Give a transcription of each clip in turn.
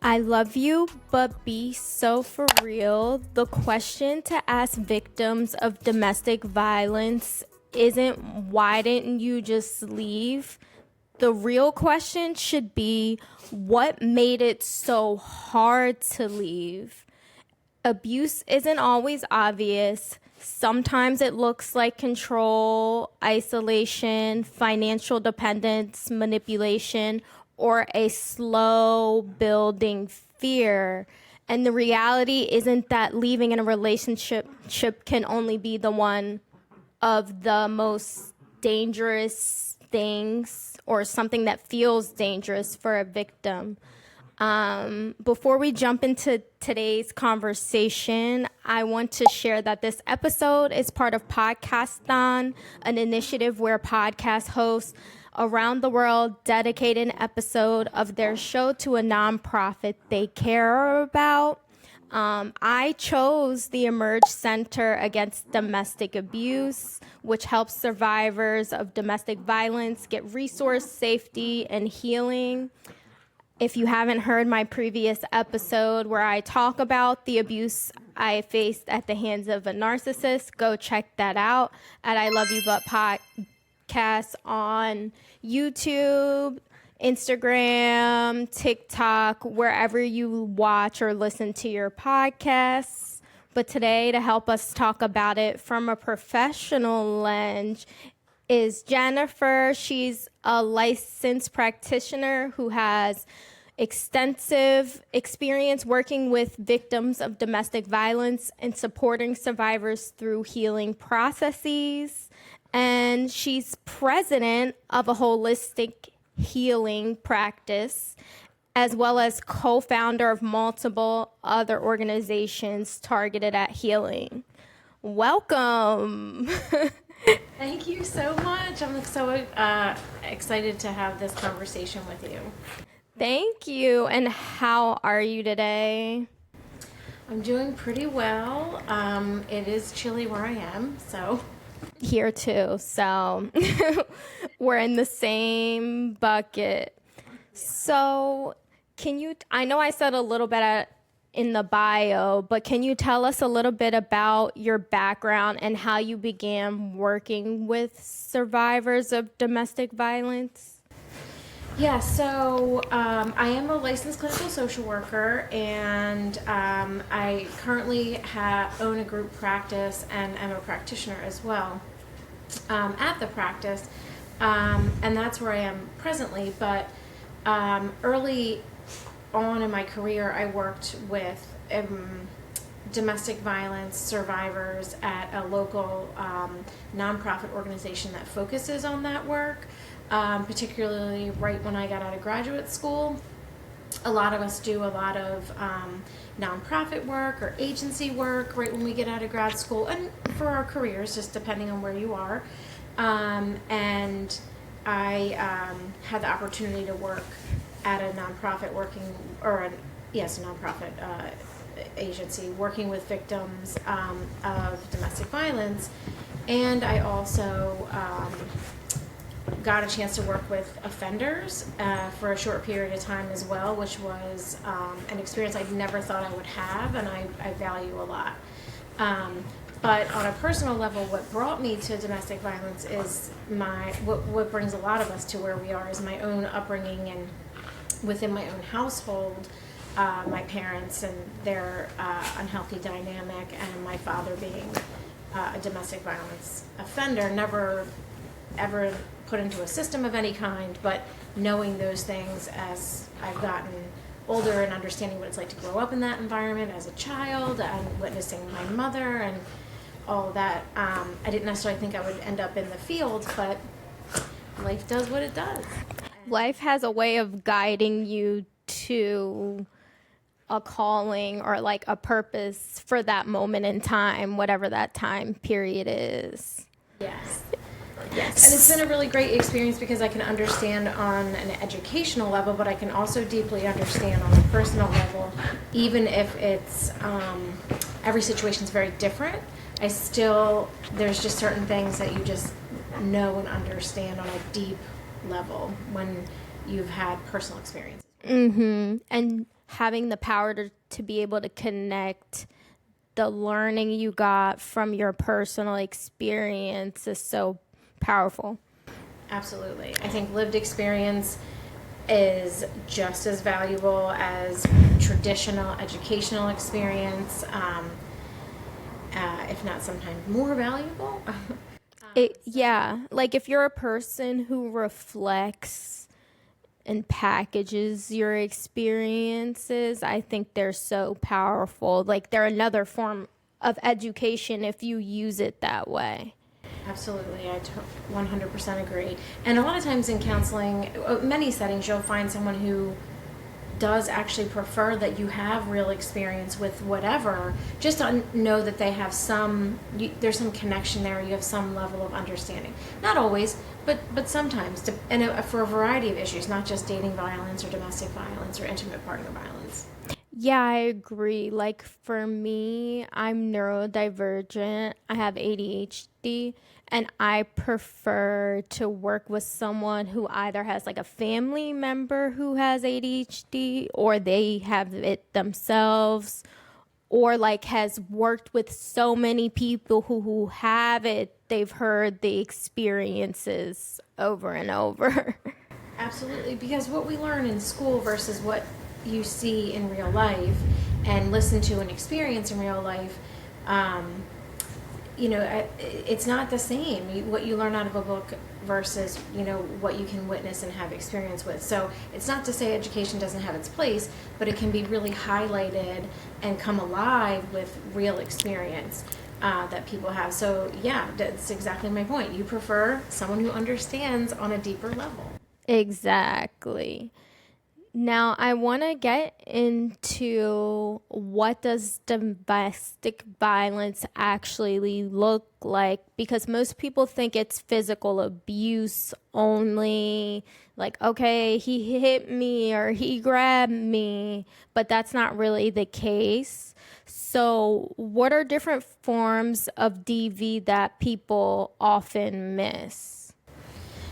I love you, but be so for real. The question to ask victims of domestic violence isn't why didn't you just leave? The real question should be what made it so hard to leave? Abuse isn't always obvious. Sometimes it looks like control, isolation, financial dependence, manipulation, or a slow building fear. And the reality isn't that leaving in a relationship can only be the one of the most dangerous things or something that feels dangerous for a victim. Before we jump into today's conversation, I want to share that this episode is part of Podcaston, an initiative where podcast hosts around the world dedicate an episode of their show to a nonprofit they care about. I chose the Emerge Center Against Domestic Abuse, which helps survivors of domestic violence get resource, safety, and healing. If you haven't heard my previous episode where I talk about the abuse I faced at the hands of a narcissist, go check that out at I Love You But Podcast on YouTube, Instagram, TikTok, wherever you watch or listen to your podcasts. But today, to help us talk about it from a professional lens, is Jennifer. She's a licensed practitioner who has extensive experience working with victims of domestic violence and supporting survivors through healing processes. And she's president of a holistic healing practice, as well as co-founder of multiple other organizations targeted at healing. Welcome. Thank you so much. I'm so excited to have this conversation with you. Thank you. And how are you today? I'm doing pretty well. It is chilly where I am, so. Here too, so we're in the same bucket. So I know I said a little bit in the bio, but can you tell us a little bit about your background and how you began working with survivors of domestic violence? Yeah, so I am a licensed clinical social worker, and I currently own a group practice and am a practitioner as well at the practice, and that's where I am presently. But early on in my career, I worked with domestic violence survivors at a local nonprofit organization that focuses on that work. Particularly right when I got out of graduate school. A lot of us do a lot of nonprofit work or agency work right when we get out of grad school, and for our careers, just depending on where you are. And I had the opportunity to work at a nonprofit nonprofit agency working with victims of domestic violence, and I also got a chance to work with offenders for a short period of time as well, which was an experience I never thought I would have, and I value a lot. But on a personal level, what brought me to domestic violence is what brings a lot of us to where we are is my own upbringing, and within my own household, my parents and their unhealthy dynamic, and my father being a domestic violence offender, never ever put into a system of any kind, but knowing those things as I've gotten older and understanding what it's like to grow up in that environment as a child and witnessing my mother and all of that, I didn't necessarily think I would end up in the field, but life does what it does. Life has a way of guiding you to a calling or like a purpose for that moment in time, whatever that time period is. Yes. Yes, and it's been a really great experience because I can understand on an educational level, but I can also deeply understand on a personal level, even if it's, every situation is very different. There's just certain things that you just know and understand on a deep level when you've had personal experiences. And having the power to be able to connect the learning you got from your personal experience is so powerful. Absolutely. I think lived experience is just as valuable as traditional educational experience, if not sometimes more valuable. Like if you're a person who reflects and packages your experiences, I think they're so powerful. Like they're another form of education if you use it that way. Absolutely, I 100% agree. And a lot of times in counseling, many settings, you'll find someone who does actually prefer that you have real experience with whatever, just to know that they have there's some connection there, you have some level of understanding. Not always, but sometimes, and for a variety of issues, not just dating violence or domestic violence or intimate partner violence. Yeah, I agree. Like for me, I'm neurodivergent. I have ADHD, and I prefer to work with someone who either has like a family member who has ADHD or they have it themselves, or like has worked with so many people who have it, they've heard the experiences over and over. Absolutely, because what we learn in school versus what you see in real life and listen to and experience in real life, it's not the same. What you learn out of a book versus, what you can witness and have experience with. So it's not to say education doesn't have its place, but it can be really highlighted and come alive with real experience that people have. So yeah, that's exactly my point. You prefer someone who understands on a deeper level. Exactly. Now, I want to get into what does domestic violence actually look like, because most people think it's physical abuse only, like, okay, he hit me or he grabbed me, but that's not really the case. So, what are different forms of DV that people often miss?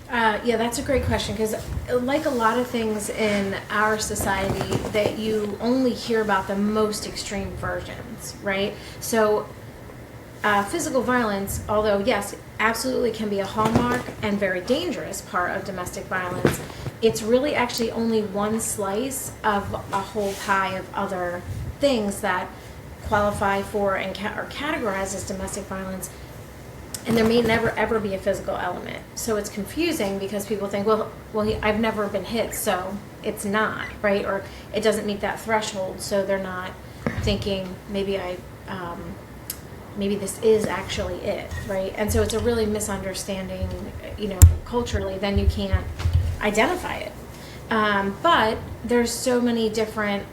Yeah, that's a great question, because like a lot of things in our society, that you only hear about the most extreme versions, right? So physical violence, although yes, absolutely can be a hallmark and very dangerous part of domestic violence, it's really actually only one slice of a whole pie of other things that qualify for and are categorized as domestic violence. And there may never ever be a physical element. So it's confusing because people think, I've never been hit, so it's not, right? Or it doesn't meet that threshold, so they're not thinking maybe this is actually it, right? And so it's a really misunderstanding, culturally, then you can't identify it. But there's so many different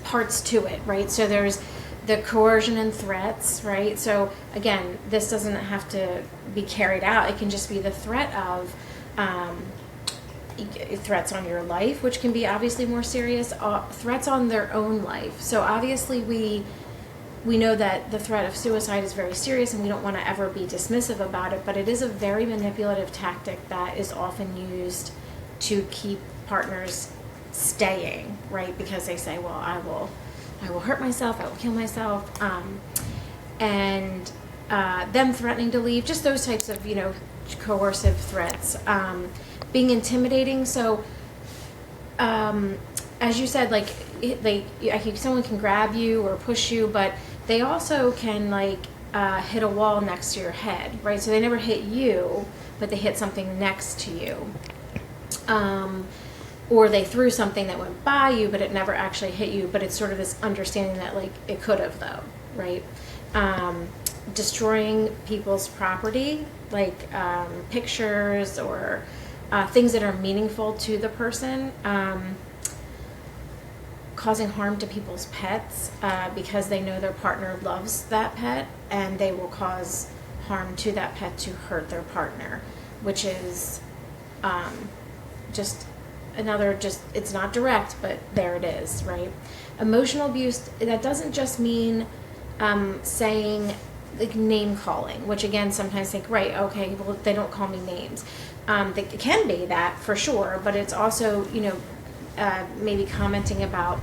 parts to it, right? So there's the coercion and threats, right? So again, this doesn't have to be carried out. It can just be the threat of threats on your life, which can be obviously more serious, threats on their own life. So obviously we know that the threat of suicide is very serious, and we don't want to ever be dismissive about it, but it is a very manipulative tactic that is often used to keep partners staying, right? Because they say, well, I will hurt myself, I will kill myself, and them threatening to leave, just those types of, coercive threats, being intimidating. So, as you said, like, someone can grab you or push you, but they also can, like, hit a wall next to your head, right? So they never hit you, but they hit something next to you. Or they threw something that went by you, but it never actually hit you, but it's sort of this understanding that, like, it could have, though, right? Destroying people's property, like pictures or things that are meaningful to the person, causing harm to people's pets because they know their partner loves that pet, and they will cause harm to that pet to hurt their partner, which is just another, it's not direct, but there it is, right? Emotional abuse, that doesn't just mean saying like name calling, which again sometimes think, right, okay, well they don't call me names. It can be that for sure, but it's also, you know, maybe commenting about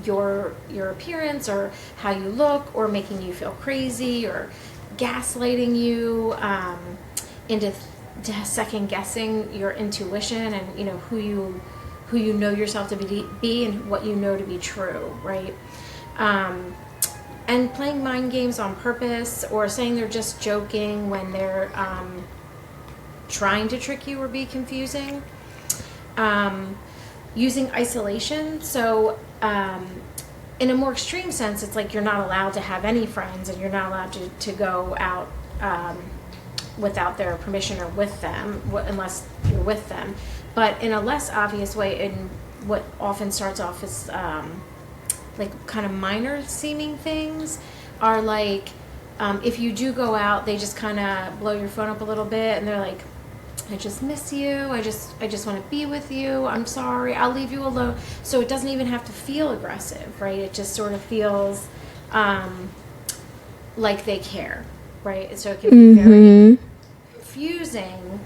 your appearance or how you look, or making you feel crazy, or gaslighting you into second guessing your intuition and, you know, who you know yourself to be and what you know to be true, right? And playing mind games on purpose, or saying they're just joking when they're trying to trick you or be confusing. Using isolation. So in a more extreme sense, it's like you're not allowed to have any friends, and you're not allowed to go out without their permission or with them, unless you're with them. But in a less obvious way, in what often starts off as like kind of minor seeming things, are like if you do go out, they just kind of blow your phone up a little bit, and they're like, I just miss you, I just want to be with you, I'm sorry, I'll leave you alone. So it doesn't even have to feel aggressive, right? It just sort of feels like they care, right? So it can be very confusing,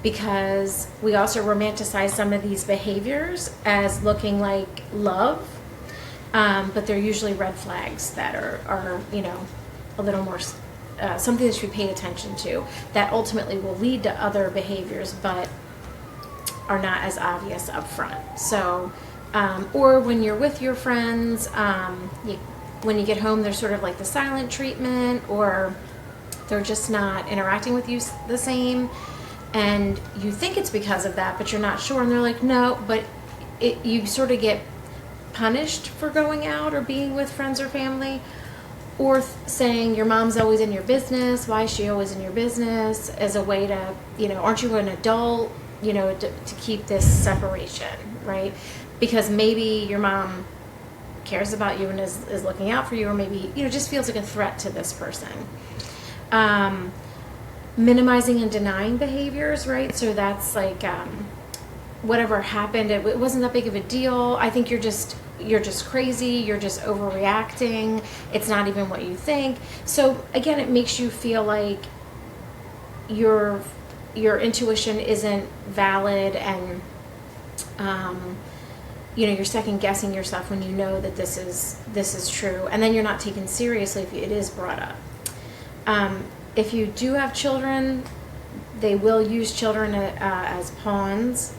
because we also romanticize some of these behaviors as looking like love, but they're usually red flags that are you know, a little more something that should be paid attention to, that ultimately will lead to other behaviors, but are not as obvious up front. So, or when you're with your friends, when you get home, there's sort of like the silent treatment, or they're just not interacting with you the same, and you think it's because of that, but you're not sure, and they're like, no, but you sort of get punished for going out or being with friends or family. Or saying your mom's always in your business, why is she always in your business, as a way to, you know, aren't you an adult, you know, to keep this separation, right? Because maybe your mom cares about you and is looking out for you, or maybe, you know, just feels like a threat to this person. Minimizing and denying behaviors, right? So that's like whatever happened, it wasn't that big of a deal. I think you're just crazy, you're just overreacting, it's not even what you think. So again, it makes you feel like your intuition isn't valid, and you know, you're second guessing yourself when you know that this is true, and then you're not taken seriously if it is brought up. If you do have children, they will use children as pawns.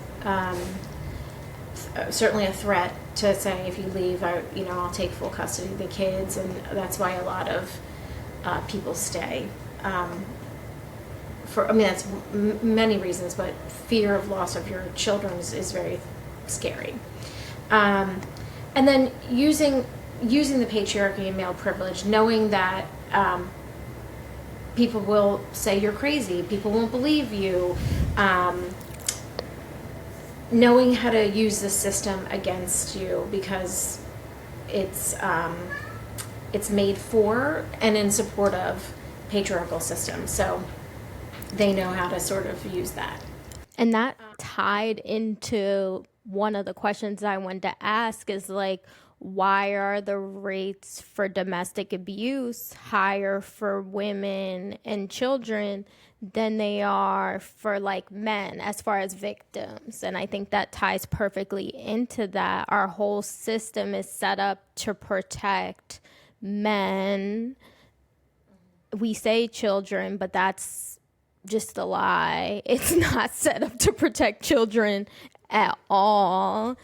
Certainly a threat to say, if you leave, I'll take full custody of the kids, and that's why a lot of people stay. That's many reasons, but fear of loss of your children is very scary. And then using the patriarchy and male privilege, knowing that people will say you're crazy, people won't believe you. Knowing how to use the system against you, because it's made for and in support of patriarchal systems, so they know how to sort of use that. And that tied into one of the questions I wanted to ask, is like, why are the rates for domestic abuse higher for women and children than they are for like men as far as victims? And I think that ties perfectly into that. Our whole system is set up to protect men. We say children, but that's just a lie. It's not set up to protect children at all.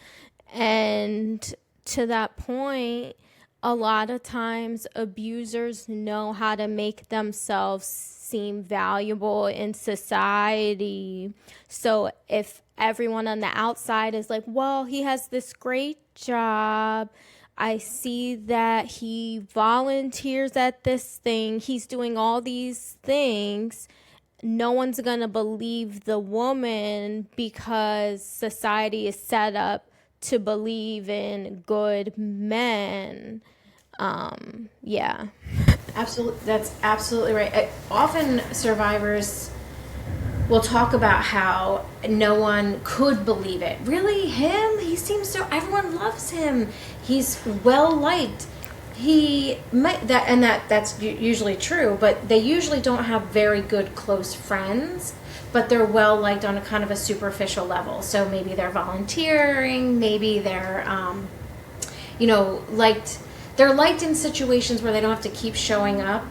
And to that point, a lot of times abusers know how to make themselves seem valuable in society. So if everyone on the outside is like, well, he has this great job, I see that he volunteers at this thing, he's doing all these things, no one's gonna believe the woman, because society is set up to believe in good men. Yeah. Absolutely, that's absolutely right. Often survivors will talk about how no one could believe it. Really, him? He seems so, everyone loves him. He's well liked. he might that's usually true, but they usually don't have very good close friends, but they're well liked on a kind of a superficial level. So maybe they're volunteering, maybe they're liked. They're liked in situations where they don't have to keep showing up,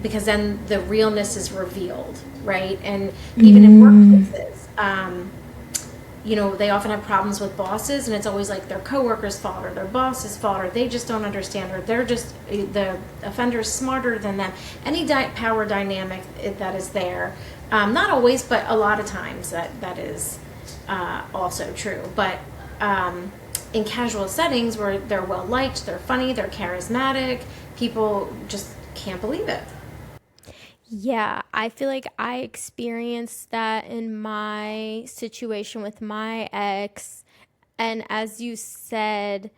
because then the realness is revealed, right? And even in workplaces, they often have problems with bosses, and it's always like their coworkers' fault or their boss's fault, or they just don't understand, or they're just, the offender's smarter than them. Any power dynamic that is there, not always, but a lot of times that is also true. But in casual settings where they're well liked, they're funny, they're charismatic, people just can't believe it. Yeah, I feel like I experienced that in my situation with my ex. And as you said,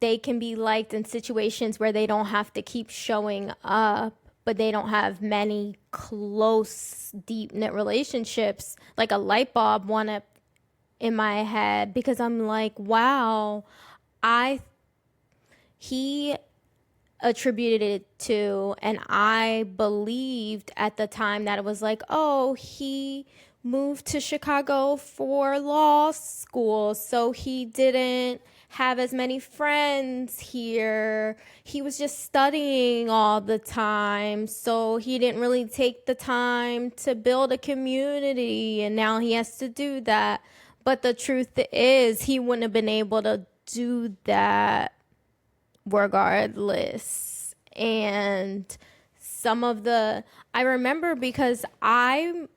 they can be liked in situations where they don't have to keep showing up, but they don't have many close, deep knit relationships. Like a light bulb went up in my head because I'm like, wow, he attributed it to, and I believed at the time that it was like, oh, he moved to Chicago for law school, so he didn't have as many friends here. He was just studying all the time, so he didn't really take the time to build a community, and now he has to do that. But the truth is, he wouldn't have been able to do that regardless. And I remember because I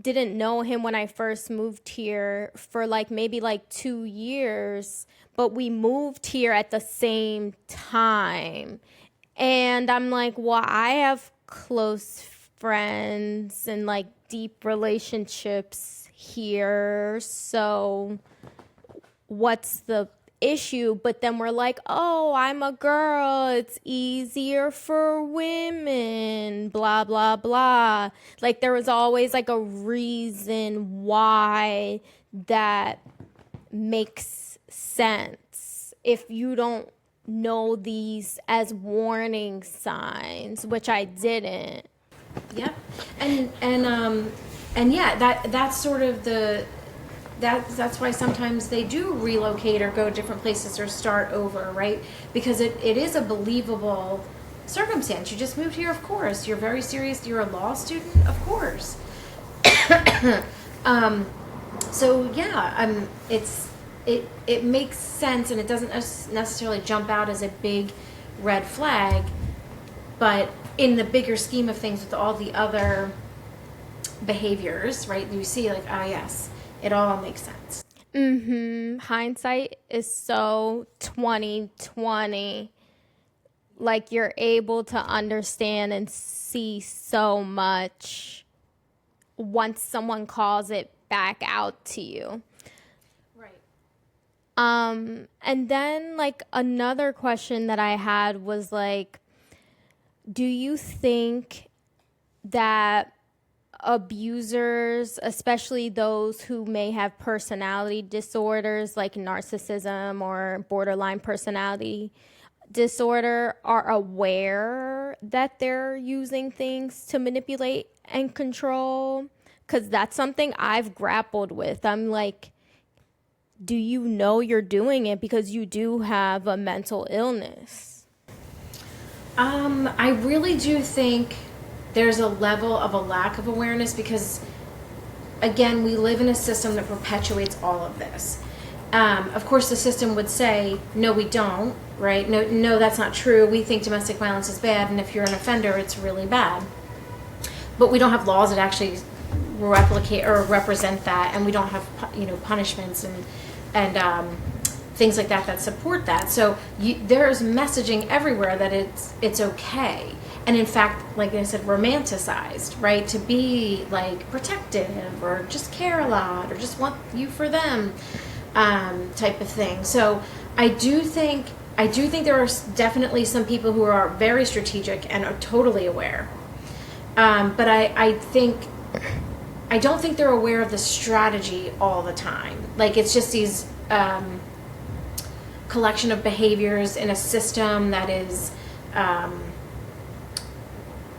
didn't know him when I first moved here for maybe 2 years, but we moved here at the same time. And I'm like, well, I have close friends and deep relationships here, so what's the issue? But then we're like, oh, I'm a girl, it's easier for women, blah blah blah. There was always a reason why that makes sense if you don't know these as warning signs, which I didn't. Yep. And yeah, that's sort of that's why sometimes they do relocate or go different places or start over, right? Because it is a believable circumstance. You just moved here, of course. You're very serious. You're a law student, of course. So yeah, it makes sense, and it doesn't necessarily jump out as a big red flag, but in the bigger scheme of things with all the other behaviors, right, you see yes, it all makes sense. Hindsight is so 2020. You're able to understand and see so much once someone calls it back out to you. Right. And then another question that I had was do you think that abusers, especially those who may have personality disorders like narcissism or borderline personality disorder, are aware that they're using things to manipulate and control? Because that's something I've grappled with. I'm like, do you know you're doing it because you do have a mental illness? I really do think there's a level of a lack of awareness because, again, we live in a system that perpetuates all of this. Of course, the system would say, no, we don't, right? No, that's not true. We think domestic violence is bad, and if you're an offender, it's really bad. But we don't have laws that actually replicate or represent that, and we don't have, punishments and things like that support that. So there's messaging everywhere that it's okay. And in fact, like I said, romanticized, right? To be protective or just care a lot or just want you for them, type of thing. So I do think there are definitely some people who are very strategic and are totally aware. But I don't think they're aware of the strategy all the time. It's just these collection of behaviors in a system that is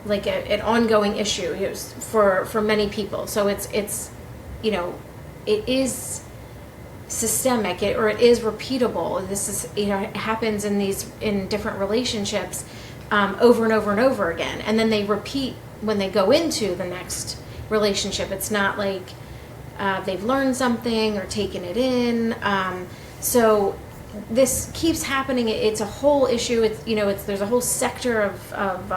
like an ongoing issue for many people. So it's you know, it is systemic, or it is repeatable. This is, you know, it happens in different relationships over and over and over again, and then they repeat when they go into the next relationship. It's not like they've learned something or taken it in. So this keeps happening. It's a whole issue. It's, you know, there's a whole sector of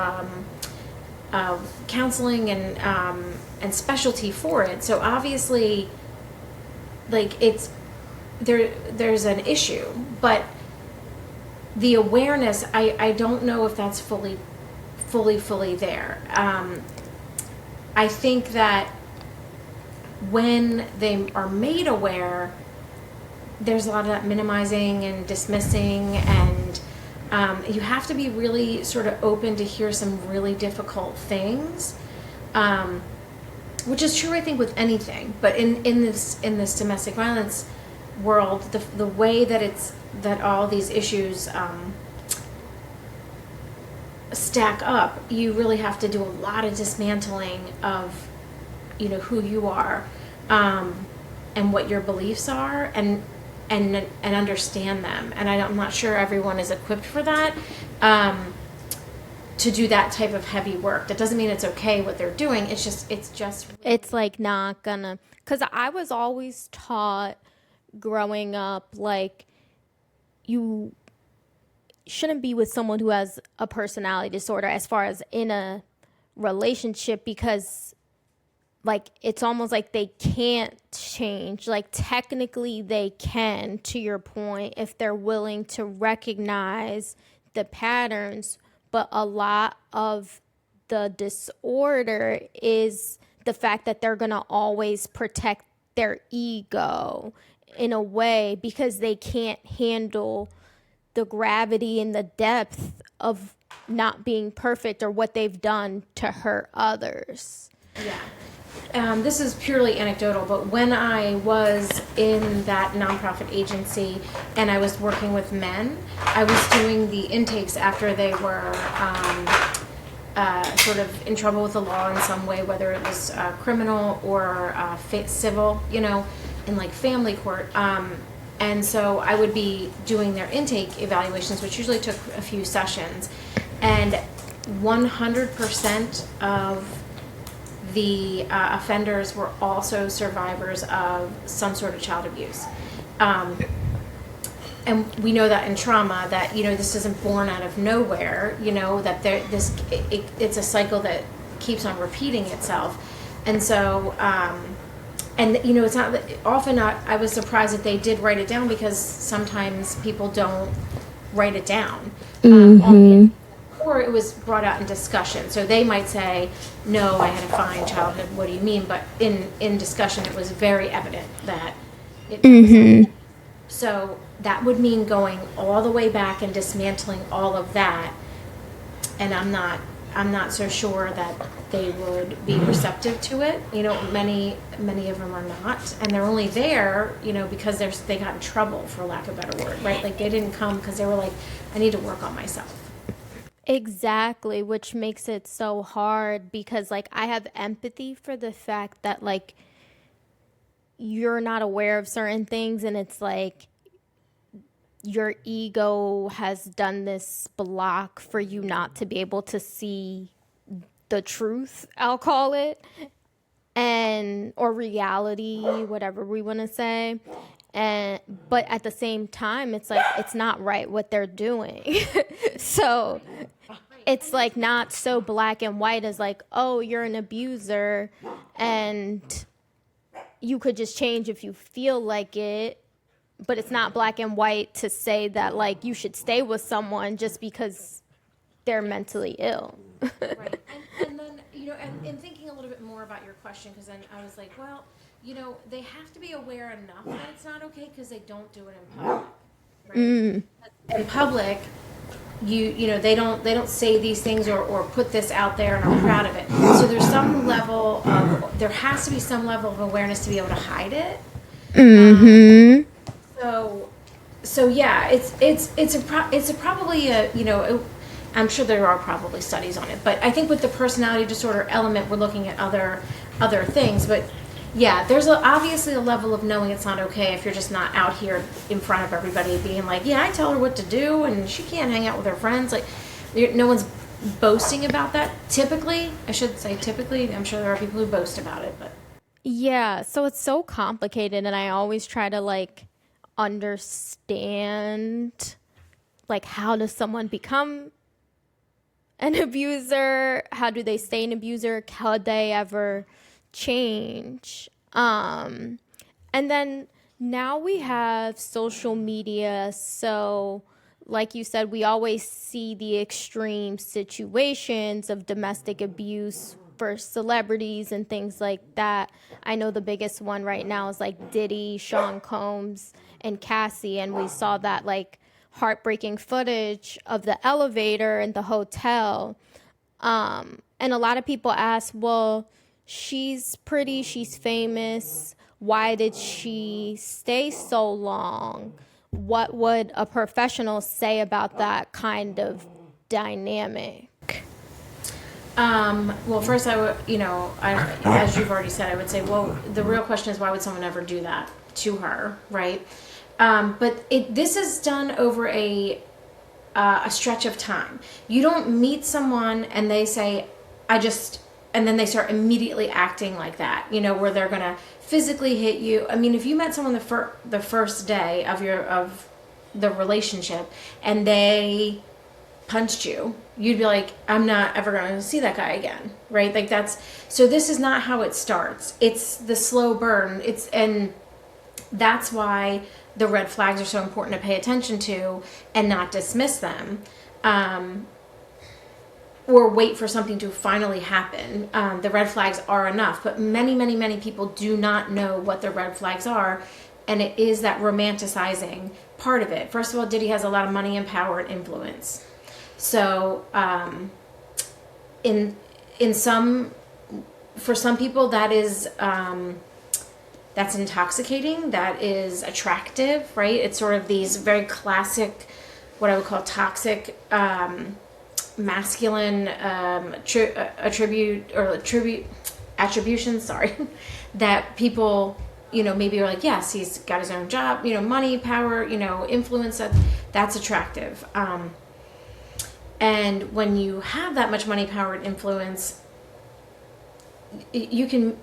counseling and specialty for it. So obviously, like, there's an issue, but the awareness, I don't know if that's fully there. I think that when they are made aware, there's a lot of that minimizing and dismissing, and you have to be really sort of open to hear some really difficult things, which is true, I think, with anything. But in this domestic violence world, the way that all these issues stack up, you really have to do a lot of dismantling of, you know, who you are, and what your beliefs are, and understand them. And I'm not sure everyone is equipped for that, to do that type of heavy work. That doesn't mean it's okay what they're doing. It's like not gonna, because I was always taught growing up, like, you shouldn't be with someone who has a personality disorder as far as in a relationship, because, like, it's almost like they can't change. Like, technically they can, to your point, if they're willing to recognize the patterns, but a lot of the disorder is the fact that they're gonna always protect their ego in a way, because they can't handle the gravity and the depth of not being perfect or what they've done to hurt others. Yeah. This is purely anecdotal, but when I was in that nonprofit agency and I was working with men, I was doing the intakes after they were sort of in trouble with the law in some way, whether it was criminal or civil, you know, in like family court. And so I would be doing their intake evaluations, which usually took a few sessions, and 100% of the offenders were also survivors of some sort of child abuse. And we know that in trauma, that, you know, this isn't born out of nowhere, you know, that it's a cycle that keeps on repeating itself. And so, and, you know, it's not often I was surprised that they did write it down, because sometimes people don't write it down. Or it was brought out in discussion. So they might say, no, I had a fine childhood, what do you mean? But in discussion, it was very evident that it was. So that would mean going all the way back and dismantling all of that. And I'm not so sure that they would be receptive to it. You know, many of them are not, and they're only there, you know, because they got in trouble, for lack of a better word, right? Like, they didn't come because they were like, I need to work on myself. Exactly, which makes it so hard, because, like, I have empathy for the fact that, like, you're not aware of certain things, and it's like your ego has done this block for you not to be able to see the truth, I'll call it, or reality, whatever we want to say. But at the same time, it's like, it's not right what they're doing. So it's like not so black and white as like, oh, you're an abuser and you could just change if you feel like it. But it's not black and white to say that, like, you should stay with someone just because they're mentally ill. Right. And then, you know, and thinking a little bit more about your question, because then I was like, well, you know, they have to be aware enough that it's not okay, because they don't do it in public. Right? In public, you know, they don't say these things or put this out there and are proud of it. So there has to be some level of awareness to be able to hide it. So So yeah, it's probably a, I'm sure there are probably studies on it, but I think with the personality disorder element, we're looking at other things. But yeah, there's obviously a level of knowing it's not okay if you're just not out here in front of everybody being like, yeah, I tell her what to do and she can't hang out with her friends. Like, no one's boasting about that. Typically, I should say typically, I'm sure there are people who boast about it, but Yeah, so it's so complicated, and I always try to like understand like how does someone become an abuser? How do they stay an abuser? Could they ever change? And then now we have social media, so like you said, we always see the extreme situations of domestic abuse for celebrities and things like that. I know the biggest one right now is like Diddy, Sean Combs, and Cassie, and we saw that like heartbreaking footage of the elevator in the hotel. And a lot of people ask, well, she's pretty, she's famous. Why did she stay so long? What would a professional say about that kind of dynamic? Well, first I would, as you've already said, I would say, well, the real question is why would someone ever do that to her, right? But this is done over a stretch of time. You don't meet someone and they say, and then they start immediately acting like that, where they're gonna physically hit you. I mean, if you met someone the first day of the relationship and they punched you, you'd be like, I'm not ever going to see that guy again, right? Like so this is not how it starts. It's the slow burn. And that's why the red flags are so important to pay attention to and not dismiss them, or wait for something to finally happen. The red flags are enough, but many, many, many people do not know what the red flags are. And it is that romanticizing part of it. First of all, Diddy has a lot of money and power and influence. So, for some people that is, that's intoxicating, that is attractive, right? It's sort of these very classic, what I would call toxic, masculine, attributions, sorry, that people, maybe are like, yes, he's got his own job, money, power, influence, that's attractive. And when you have that much money, power, and influence, you can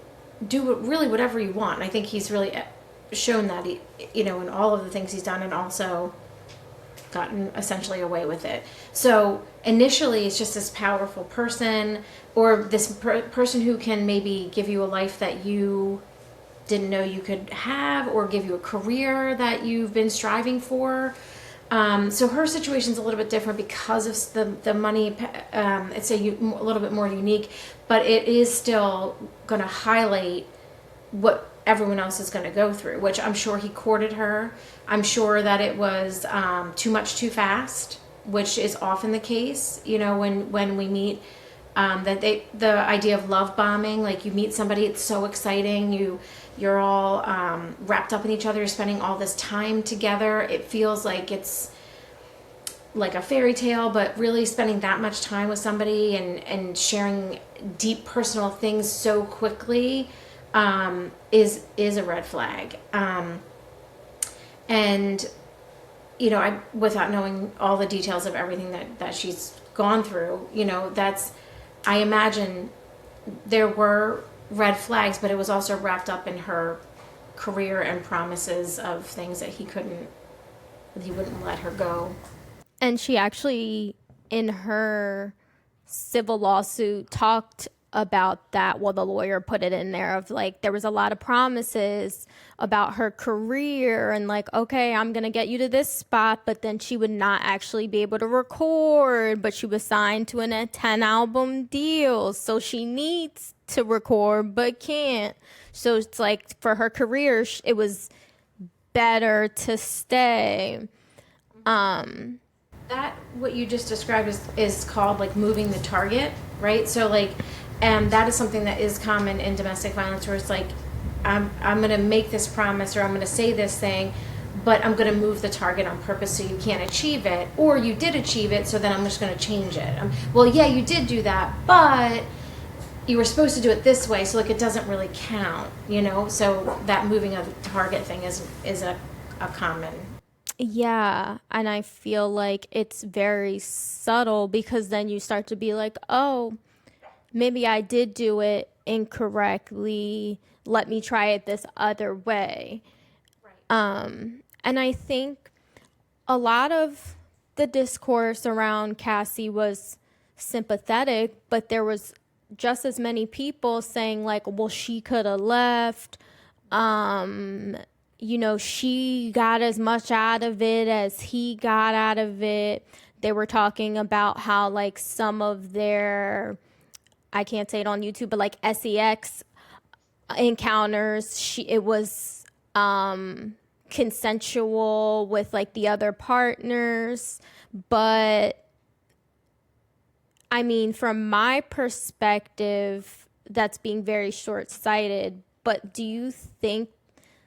do really whatever you want. And I think he's really shown that, in all of the things he's done, and also gotten essentially away with it. So initially, it's just this powerful person, or this person who can maybe give you a life that you didn't know you could have, or give you a career that you've been striving for. So her situation's a little bit different because of the money. It's a little bit more unique, but it is still going to highlight what everyone else is going to go through, which I'm sure he courted her. I'm sure that it was too much too fast, which is often the case, when we meet. The idea of love bombing, like you meet somebody, it's so exciting, you're all wrapped up in each other, you're spending all this time together, it feels like it's like a fairy tale, but really spending that much time with somebody and sharing deep personal things so quickly is a red flag. And I, without knowing all the details of everything that she's gone through, I imagine there were red flags, but it was also wrapped up in her career and promises of things that he wouldn't let her go. And she actually, in her civil lawsuit, talked about that. Well, the lawyer put it in there of like, there was a lot of promises about her career and like, okay, I'm going to get you to this spot, but then she would not actually be able to record, but she was signed to a 10 album deal. So she needs to record, but can't. So it's like for her career, it was better to stay. That, what you just described is called like moving the target, right? So like, that is something that is common in domestic violence, where it's like, I'm going to make this promise, or I'm going to say this thing, but I'm going to move the target on purpose so you can't achieve it, or you did achieve it, so then I'm just going to change it. Well, yeah, you did do that, but you were supposed to do it this way, so like it doesn't really count, you know? So that moving of the target thing is a common. Yeah, and I feel like it's very subtle because then you start to be like, oh, maybe I did do it incorrectly. Let me try it this other way. And I think a lot of the discourse around Cassie was sympathetic, but there was just as many people saying like, well, she could have left. You know, she got as much out of it as he got out of it. They were talking about how like some of their, I can't say it on YouTube, but like sex encounters, it was consensual with like the other partners. But I mean, from my perspective, that's being very short-sighted. But do you think,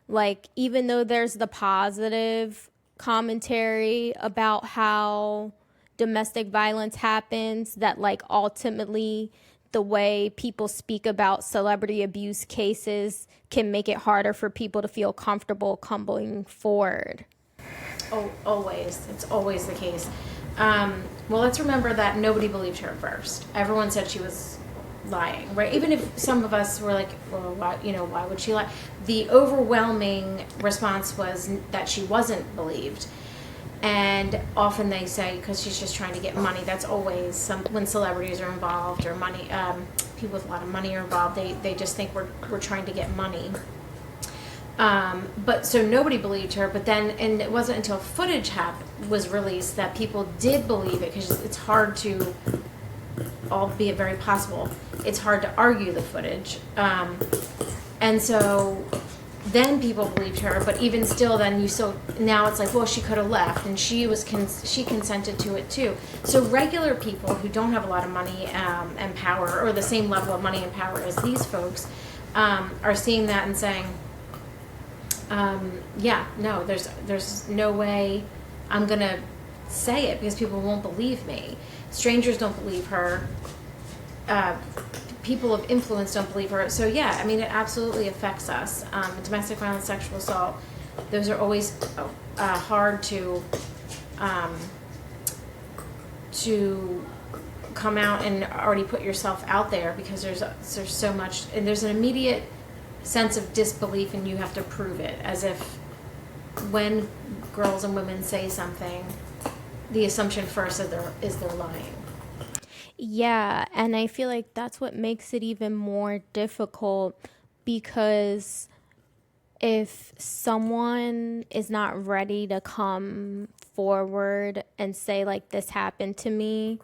like, even though there's the positive commentary about how domestic violence happens, that like ultimately the way people speak about celebrity abuse cases can make it harder for people to feel comfortable coming forward? Oh, always. It's always the case. Well, let's remember that nobody believed her at first. Everyone said she was lying, right? Even if some of us were like, well, why would she lie? The overwhelming response was that she wasn't believed. And often they say, because she's just trying to get money. That's always when celebrities are involved, or money, people with a lot of money are involved, they just think we're trying to get money. But so nobody believed her, but then, and it wasn't until footage was released that people did believe it, because it's hard to, albeit very possible, it's hard to argue the footage. And so then people believed her, but even still, then now it's like, well, she could have left, and she consented to it too. So regular people who don't have a lot of money and power, or the same level of money and power as these folks, are seeing that and saying, yeah, no, there's no way I'm gonna say it because people won't believe me. Strangers don't believe her. People of influence don't believe her. So yeah, I mean, it absolutely affects us. Domestic violence, sexual assault, those are always hard to come out and already put yourself out there, because there's so much, and there's an immediate sense of disbelief, and you have to prove it, as if when girls and women say something, the assumption first is they're lying. Yeah, and I feel like that's what makes it even more difficult, because if someone is not ready to come forward and say like, this happened to me,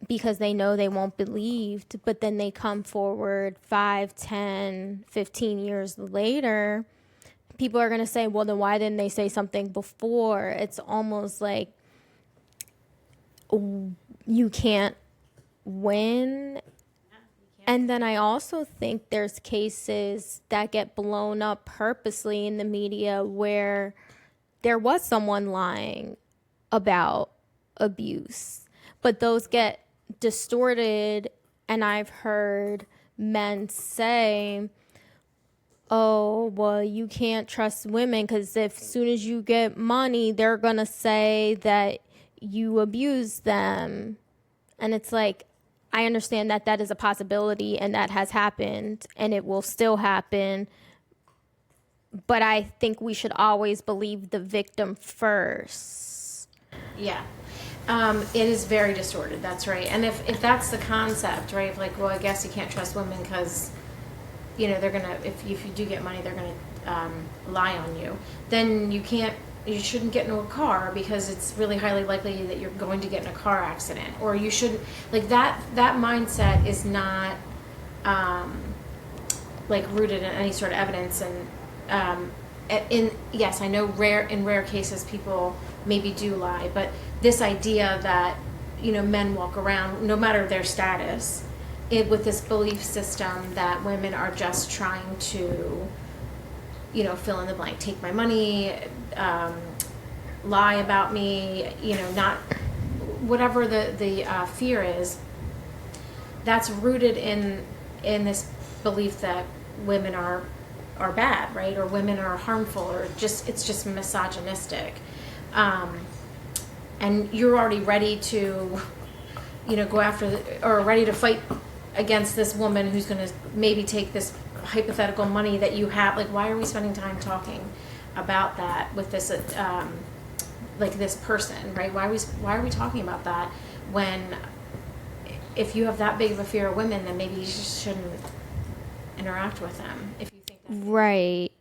because they know they won't be believed, but then they come forward 5, 10, 15 years later, people are going to say, well, then why didn't they say something before? It's almost like you can't win. And then I also think there's cases that get blown up purposely in the media where there was someone lying about abuse, but those get distorted. And I've heard men say, oh, well, you can't trust women because if soon as you get money, they're going to say that you abuse them. And it's like, I understand that that is a possibility and that has happened and it will still happen. But I think we should always believe the victim first. Yeah. It is very distorted. That's right. And if that's the concept, right? Like, well, I guess you can't trust women because, you know, they're going to, if you do get money, they're going to lie on you. Then you shouldn't get into a car because it's really highly likely that you're going to get in a car accident. Or you shouldn't, like that mindset is not like rooted in any sort of evidence. And yes, I know in rare cases people maybe do lie, but this idea that, you know, men walk around no matter their status with this belief system that women are just trying to fill in the blank, take my money, lie about me, not whatever the fear is. That's rooted in this belief that women are bad, right? Or women are harmful, or it's just misogynistic. And you're already ready to, go after or ready to fight against this woman who's going to maybe take this hypothetical money that you have. Like, why are we spending time talking about that with this, like this person, right? Why are we talking about that when, if you have that big of a fear of women, then maybe you just shouldn't interact with them if you think that. Right.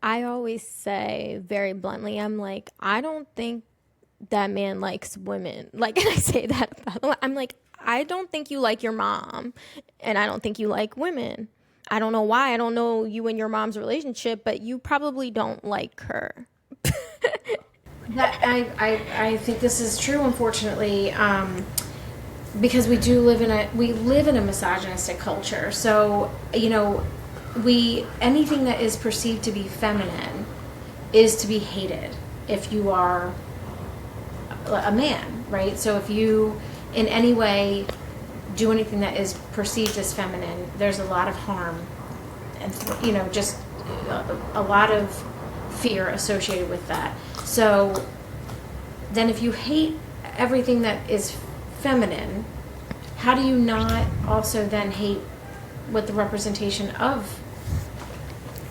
I always say very bluntly, I'm like, I don't think that man likes women. Like, and I say that about, I'm like, I don't think you like your mom, and I don't think you like women. I don't know why. I don't know you and your mom's relationship, but you probably don't like her. That I think this is true, unfortunately, because we live in a misogynistic culture. So anything that is perceived to be feminine is to be hated if you are a man, right? So if you in any way do anything that is perceived as feminine, there's a lot of harm and just a lot of fear associated with that. So then if you hate everything that is feminine, how do you not also then hate what the representation of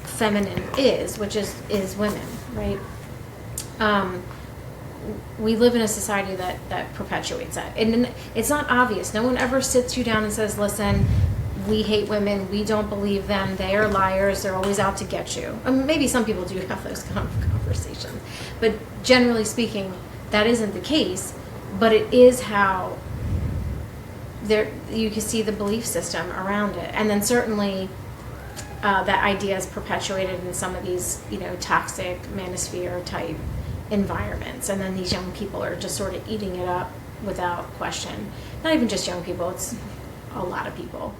feminine is, which is women, right? We live in a society that perpetuates that. And it's not obvious. No one ever sits you down and says, listen, we hate women, we don't believe them, they are liars, they're always out to get you. I mean, maybe some people do have those kind of conversations, but generally speaking, that isn't the case. But it is how you can see the belief system around it. And then certainly that idea is perpetuated in some of these toxic manosphere type environments, and then these young people are just sort of eating it up without question. Not even just young people, it's a lot of people.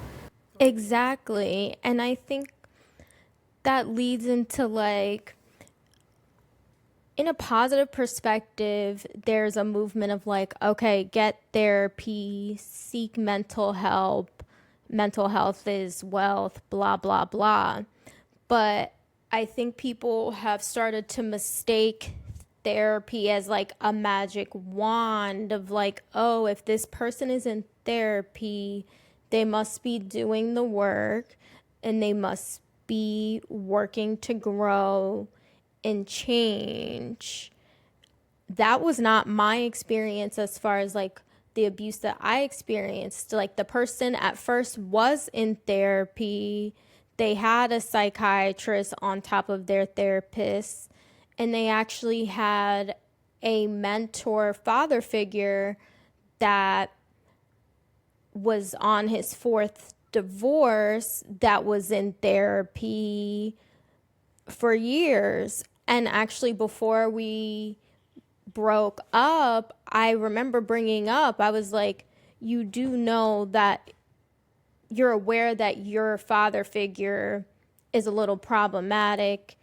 Exactly. And I think that leads into, like, in a positive perspective, there's a movement of like, okay, get therapy, seek mental help. Mental health is wealth, blah, blah, blah. But I think people have started to mistake therapy as like a magic wand of like, oh, if this person is in therapy, they must be doing the work and they must be working to grow and change. That was not my experience as far as like the abuse that I experienced. Like, the person at first was in therapy. They had a psychiatrist on top of their therapist, and they actually had a mentor father figure that was on his fourth divorce that was in therapy for years. And actually, before we broke up, I remember bringing up, I was like, you do know that you're aware that your father figure is a little problematic.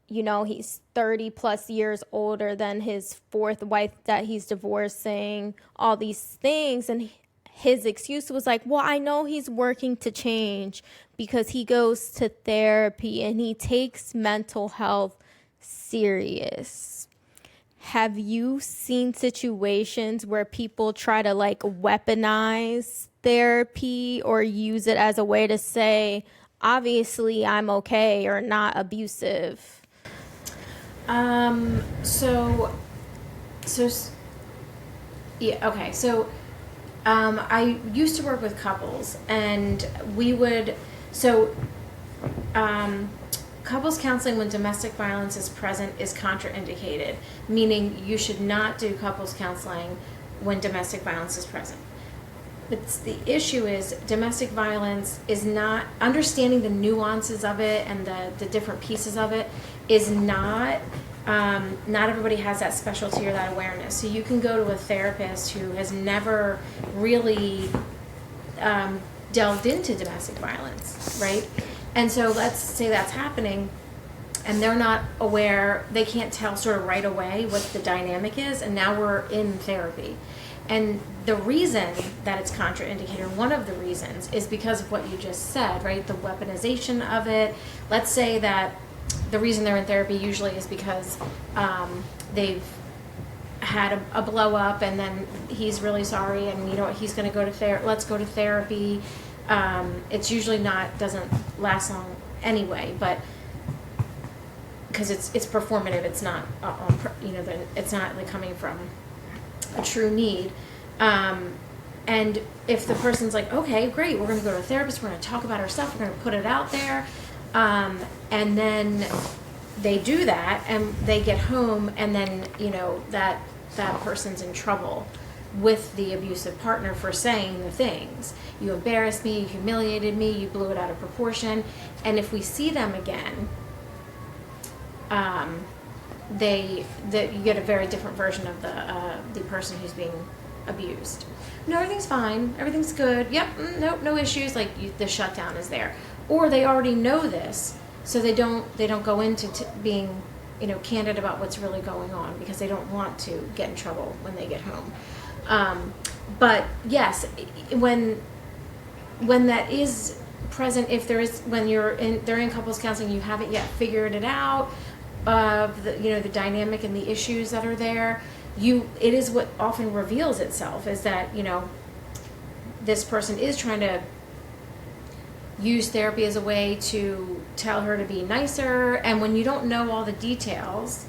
He's 30 plus years older than his fourth wife that he's divorcing, all these things. And his excuse was like, well, I know he's working to change because he goes to therapy and he takes mental health serious. Have you seen situations where people try to like weaponize therapy or use it as a way to say, obviously I'm okay or not abusive? Yeah, okay. So I used to work with couples, and we would, couples counseling when domestic violence is present is contraindicated, meaning you should not do couples counseling when domestic violence is present. But the issue is domestic violence is not, understanding the nuances of it and the different pieces of it is not everybody has that specialty or that awareness. So you can go to a therapist who has never really delved into domestic violence, right? And so let's say that's happening. and they're not aware, they can't tell sort of right away what the dynamic is, and now we're in therapy. And the reason that it's contraindicated, one of the reasons, is because of what you just said, right? The weaponization of it. Let's say that the reason they're in therapy usually is because they've had a blow up, and then he's really sorry, and you know what, he's going to go to therapy. Let's go to therapy. It's usually doesn't last long anyway, but because it's performative, it's not it's not like coming from a true need. And if the person's like, okay, great, we're going to go to a therapist, we're going to talk about our stuff, we're going to put it out there, and then they do that, and they get home, and then that person's in trouble with the abusive partner for saying the things. You embarrassed me, you humiliated me, you blew it out of proportion. And if we see them again, you get a very different version of the person who's being abused. No, everything's fine, everything's good, yep, nope, no issues, like the shutdown is there. Or they already know this, so they don't go into being candid about what's really going on, because they don't want to get in trouble when they get home. But yes, when that is present, if there is, when they're in couples counseling, you haven't yet figured it out of the dynamic and the issues that are there, it is what often reveals itself, is that this person is trying to use therapy as a way to tell her to be nicer, and when you don't know all the details,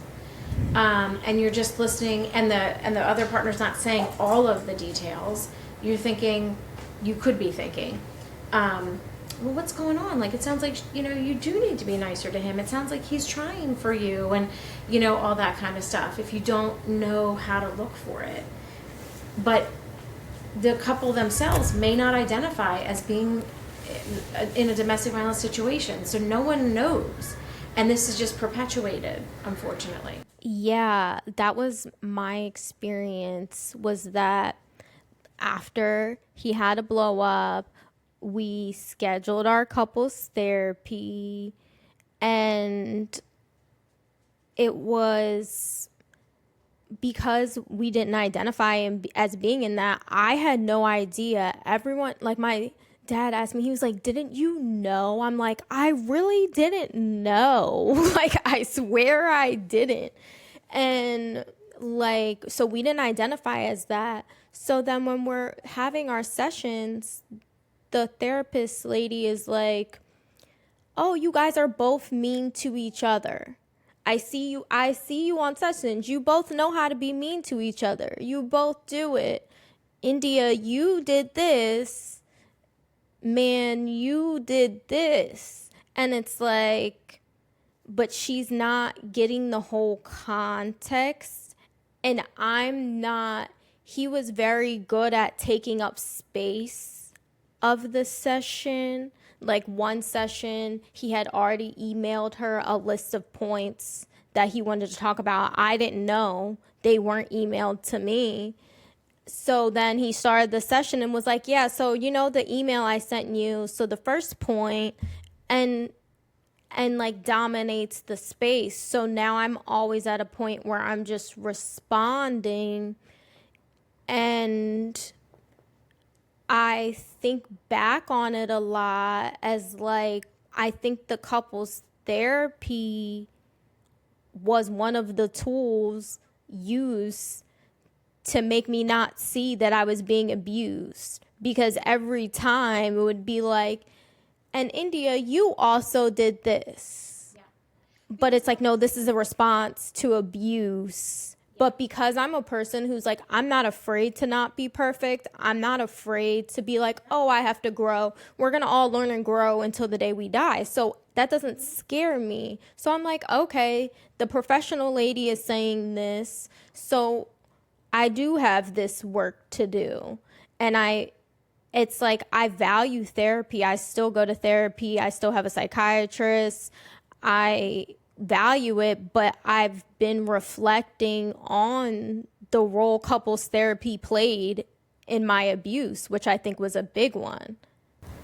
and you're just listening, and the other partner's not saying all of the details, you could be thinking, well, what's going on? Like, it sounds like you do need to be nicer to him. It sounds like he's trying for you, and all that kind of stuff, if you don't know how to look for it. But the couple themselves may not identify as being in a domestic violence situation, so no one knows, and this is just perpetuated, unfortunately. Yeah, that was my experience, was that after he had a blow up, we scheduled our couples therapy, and it was because we didn't identify him as being in that. I had no idea. Everyone, like my dad asked me, he was like, didn't you know? I'm like, I really didn't know. Like, I swear I didn't. And so we didn't identify as that. So then when we're having our sessions, the therapist lady is like, oh, you guys are both mean to each other. I see you on sessions. You both know how to be mean to each other. You both do it. India, you did this. Man, you did this. And it's like, but she's not getting the whole context. And he was very good at taking up space of the session. Like, one session, he had already emailed her a list of points that he wanted to talk about. I didn't know. They weren't emailed to me. So then he started the session and was like, yeah, so the email I sent you, so the first point, and like dominates the space. So now I'm always at a point where I'm just responding, and I think back on it a lot as like, I think the couples therapy was one of the tools used to make me not see that I was being abused, because every time it would be like, and India, you also did this. Yeah. But it's like, no, this is a response to abuse. Yeah. But because I'm a person who's like, I'm not afraid to not be perfect. I'm not afraid to be like, oh, I have to grow. We're going to all learn and grow until the day we die. So that doesn't scare me. So I'm like, okay, the professional lady is saying this, so I do have this work to do. And it's like, I value therapy. I still go to therapy. I still have a psychiatrist. I value it, but I've been reflecting on the role couples therapy played in my abuse, which I think was a big one.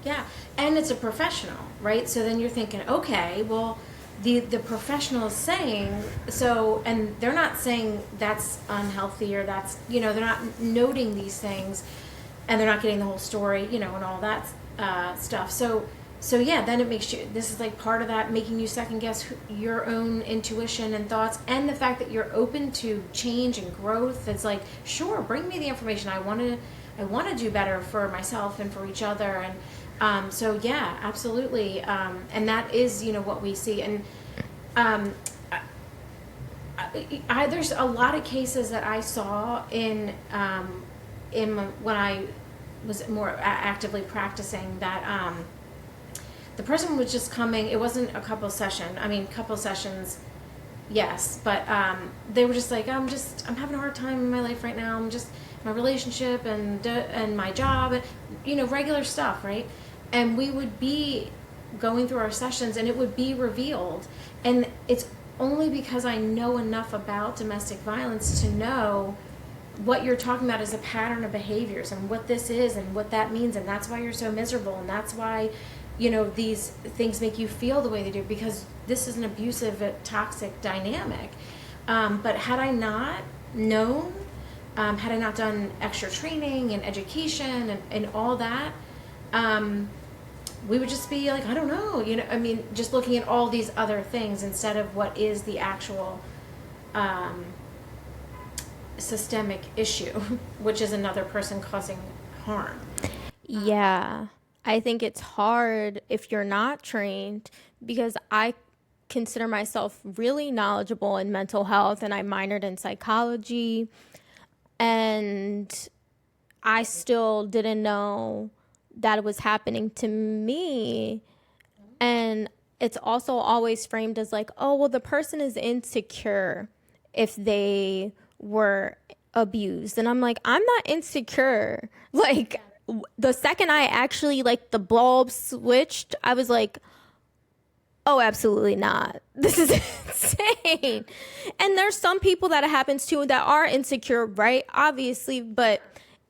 Yeah, and it's a professional, right? So then you're thinking, okay, well, the professional is saying so, and they're not saying that's unhealthy or that's, they're not noting these things, and they're not getting the whole story, and all that stuff. So yeah, then it makes you, this is like part of that, making you second guess your own intuition and thoughts, and the fact that you're open to change and growth. It's like, sure, bring me the information. I want to do better for myself and for each other. And so yeah, absolutely. And that is, what we see. And there's a lot of cases that I saw in when I was more actively practicing that the person was just coming. It wasn't a couple session. I mean, couple sessions, yes, but they were just like, I'm having a hard time in my life right now. I'm just my relationship and my job and regular stuff, right? And we would be going through our sessions, and it would be revealed, and it's only because I know enough about domestic violence to know what you're talking about is a pattern of behaviors and what this is and what that means, and that's why you're so miserable, and that's why these things make you feel the way they do, because this is an abusive, toxic dynamic. But had I not known, had I not done extra training and education and all that, we would just be like, I don't know, just looking at all these other things instead of what is the actual systemic issue, which is another person causing harm. Yeah. I think it's hard if you're not trained, because I consider myself really knowledgeable in mental health, and I minored in psychology, and I still didn't know that it was happening to me. And it's also always framed as like, oh, well, the person is insecure if they were abused. And I'm like, I'm not insecure. Like, the second I actually, like, the bulb switched, I was like, oh, absolutely not. This is insane. And there's some people that it happens to that are insecure, right? Obviously, but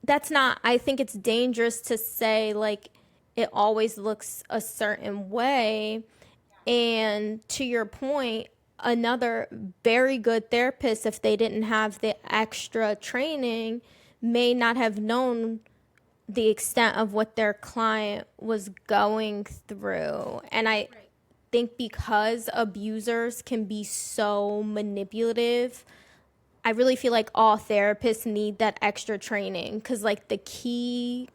that's not, I think it's dangerous to say, like, it always looks a certain way. And to your point, another very good therapist, if they didn't have the extra training, may not have known the extent of what their client was going through. And I think because abusers can be so manipulative, I really feel like all therapists need that extra training, because like the key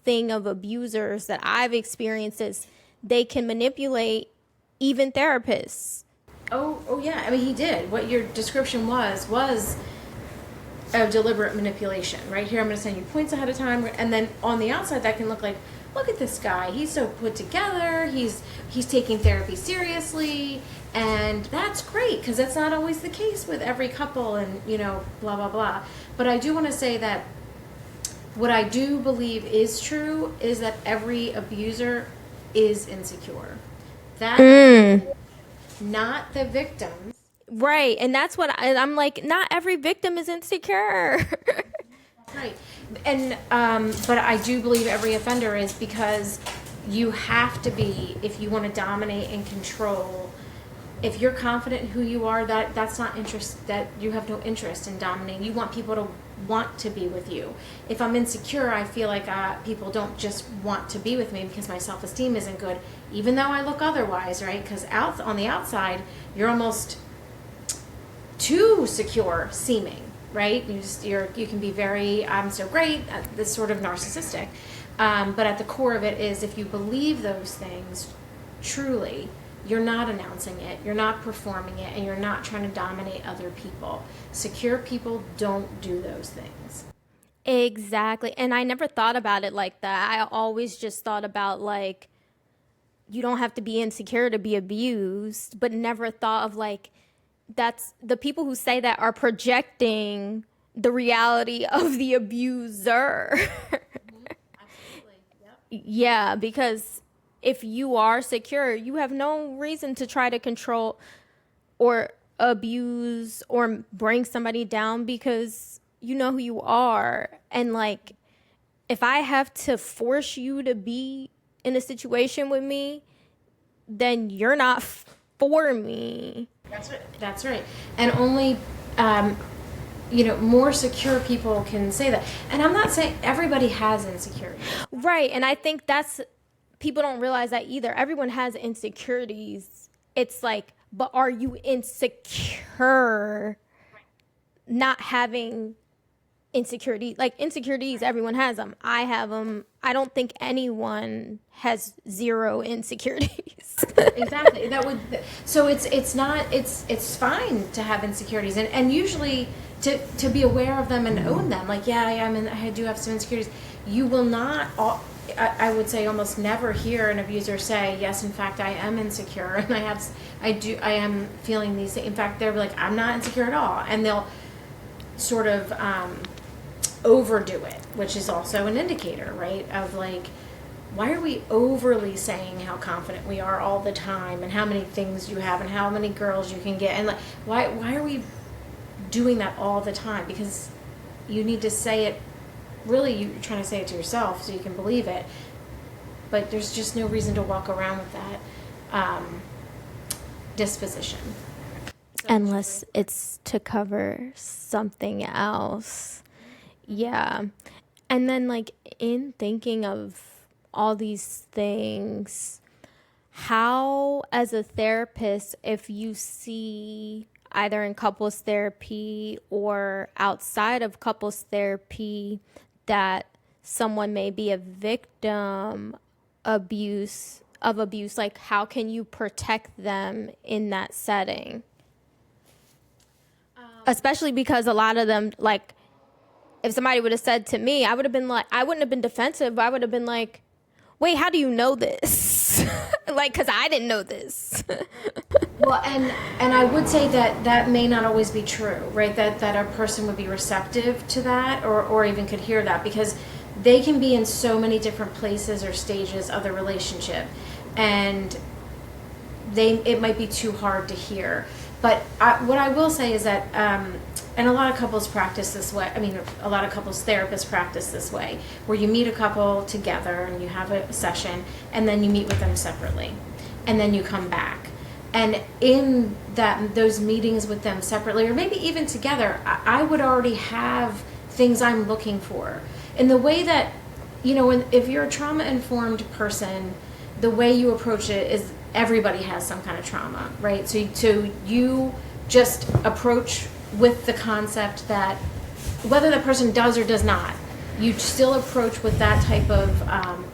thing of abusers that I've experienced is they can manipulate even therapists. Oh yeah. I mean, he did. What your description was a deliberate manipulation. Right here, I'm going to send you points ahead of time, and then on the outside, that can look like, look at this guy. He's so put together. He's taking therapy seriously, and that's great, because that's not always the case with every couple, and blah blah blah. But I do want to say that what I do believe is true is that every abuser is insecure. That not the victims. Right. And that's what I'm like, not every victim is insecure. Right. And but I do believe every offender is, because you have to be, if you want to dominate and control. If you're confident in who you are, that's not interest, that you have no interest in dominating. You want people to want to be with you. If I'm insecure, I feel like people don't just want to be with me because my self-esteem isn't good, even though I look otherwise, right? Because on the outside, you're almost too secure seeming, right? You can be very, I'm so great, this sort of narcissistic. But at the core of it is, if you believe those things truly, you're not announcing it, you're not performing it, and you're not trying to dominate other people. Secure people don't do those things. Exactly. And I never thought about it like that. I always just thought about, like, you don't have to be insecure to be abused, but never thought of, like, that's the people who say that are projecting the reality of the abuser. Absolutely. Yep. Yeah, because if you are secure, you have no reason to try to control or abuse or bring somebody down, because you know who you are. And like, if I have to force you to be in a situation with me, then you're not for me. That's right. And only, more secure people can say that. And I'm not saying everybody has insecurities. Right. And I think people don't realize that either. Everyone has insecurities. It's like, but are you insecure not having insecurity? Like, insecurities, everyone has them. I have them. I don't think anyone has zero insecurities. Exactly. So it's fine to have insecurities, and usually to be aware of them and own them. Like, yeah, I do have some insecurities. You will not, I would say, almost never hear an abuser say, yes, in fact, I am insecure, and I am feeling these things. In fact, they'll be like, I'm not insecure at all, and they'll sort of overdo it, which is also an indicator, right, of like, why are we overly saying how confident we are all the time, and how many things you have, and how many girls you can get, and like, why are we doing that all the time? Because you need to say it. Really, you're trying to say it to yourself so you can believe it, but there's just no reason to walk around with that disposition. Unless it's to cover something else. Yeah. And then, like, in thinking of all these things, how, as a therapist, if you see either in couples therapy or outside of couples therapy that someone may be a victim of abuse, like, how can you protect them in that setting? Especially because a lot of them, like, if somebody would have said to me, I would have been like, I wouldn't have been defensive. I would have been like, wait, how do you know this? Like, because I didn't know this. Well, and I would say that may not always be true, right? That a person would be receptive to that, or even could hear that, because they can be in so many different places or stages of the relationship, and it might be too hard to hear. But what I will say is that, and a lot of couples practice this way. I mean, a lot of couples therapists practice this way, where you meet a couple together and you have a session, and then you meet with them separately, and then you come back. And in those meetings with them separately, or maybe even together, I would already have things I'm looking for. In the way that, if you're a trauma-informed person, the way you approach it is everybody has some kind of trauma, right? So you just approach with the concept that whether the person does or does not, you still approach with that type of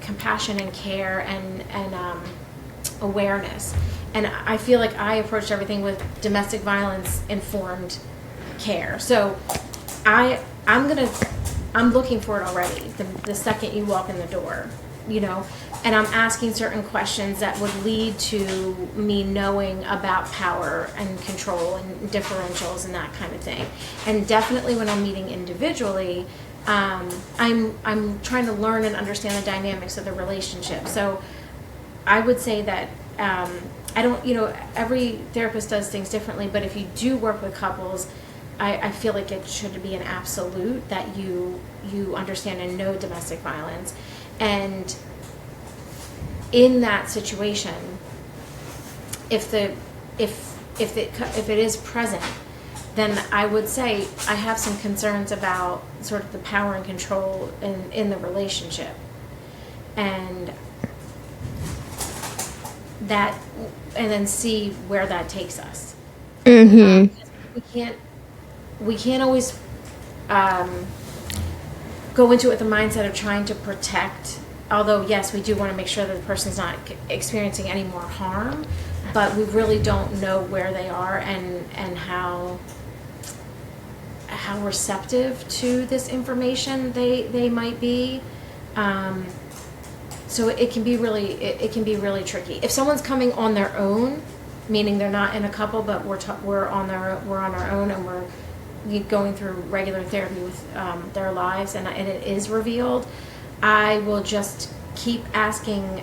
compassion and care and awareness. And I feel like I approached everything with domestic violence informed care. So I'm looking for it already the second you walk in the door, and I'm asking certain questions that would lead to me knowing about power and control and differentials and that kind of thing. And definitely when I'm meeting individually, I'm trying to learn and understand the dynamics of the relationship. So I would say that I don't, every therapist does things differently, but if you do work with couples, I feel like it should be an absolute that you understand and know domestic violence. And in that situation, if it is present, then I would say I have some concerns about sort of the power and control in the relationship, and then see where that takes us. Mm-hmm. We can't always go into it with the mindset of trying to protect. Although, yes, we do want to make sure that the person's not experiencing any more harm, but we really don't know where they are and how receptive to this information they might be. So it can be really tricky. If someone's coming on their own, meaning they're not in a couple, but we're on our own, and we're going through regular therapy with their lives, and it is revealed, I will just keep asking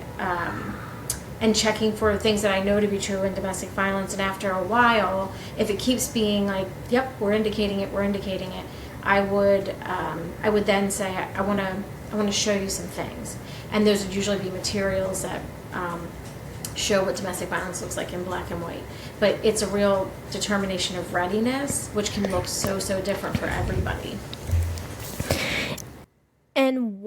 and checking for things that I know to be true in domestic violence. And after a while, if it keeps being like, yep, we're indicating it, I would then say, I want to show you some things. And those would usually be materials that show what domestic violence looks like in black and white. But it's a real determination of readiness, which can look so different for everybody. And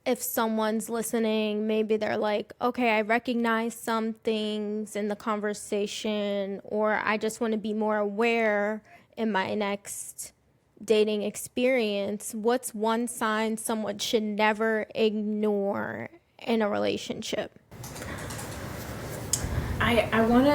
if someone's listening, maybe they're like, okay, I recognize some things in the conversation, or I just want to be more aware in my next dating experience. What's one sign someone should never ignore in a relationship? I want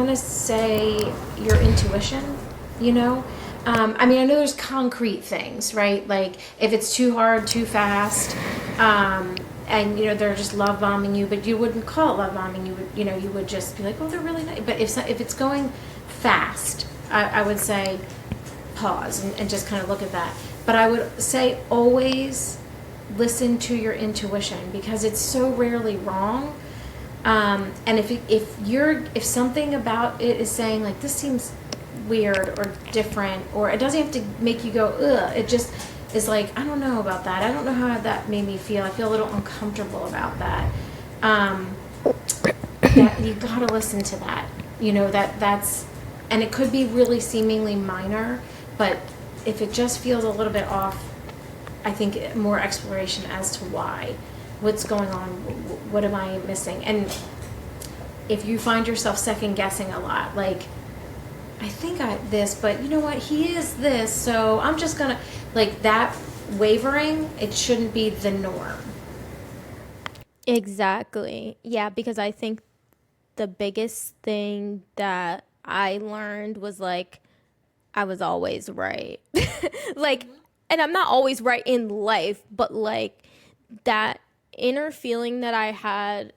to say your intuition, you know? I mean, I know there's concrete things, right? Like if it's too hard, too fast, and you know they're just love bombing you, but you wouldn't call it love bombing. You would just be like, oh, they're really nice. But if it's going fast, I would say pause and just kind of look at that. But I would say always listen to your intuition, because it's so rarely wrong. And if something about it is saying like this seems weird or different, or it doesn't have to make you go ugh, it just is like, I don't know about that, I don't know how that made me feel, I feel a little uncomfortable about that, that you gotta listen to that, you know, that's, and it could be really seemingly minor, but if it just feels a little bit off, I think more exploration as to why, what's going on, what am I missing. And if you find yourself second guessing a lot, like I think this, but you know what, he is this, so I'm just gonna, like that wavering, it shouldn't be the norm. Exactly. Yeah, because I think the biggest thing that I learned was like I was always right. Like, and I'm not always right in life, but like that inner feeling that I had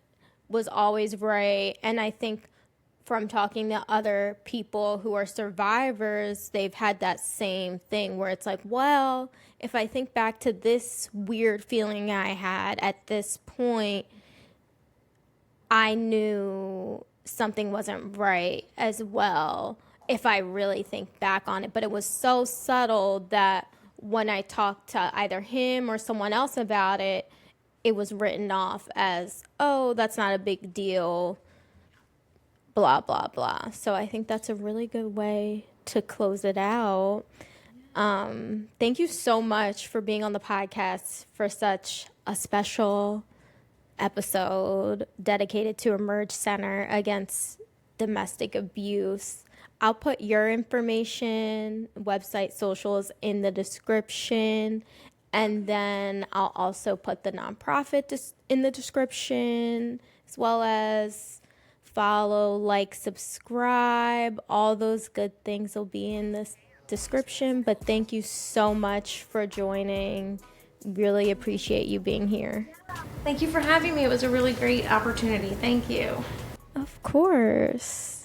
was always right. And I think from talking to other people who are survivors, they've had that same thing where it's like, well, if I think back to this weird feeling I had at this point, I knew something wasn't right as well if I really think back on it. But it was so subtle that when I talked to either him or someone else about it, it was written off as, oh, that's not a big deal, blah, blah, blah. So I think that's a really good way to close it out. Thank you so much for being on the podcast for such a special episode dedicated to Emerge Center Against Domestic Abuse. I'll put your information, website, socials in the description. And then I'll also put the nonprofit in the description, as well as follow, like, subscribe. All those good things will be in this description. But thank you so much for joining. Really appreciate you being here. Thank you for having me. It was a really great opportunity. Thank you. Of course.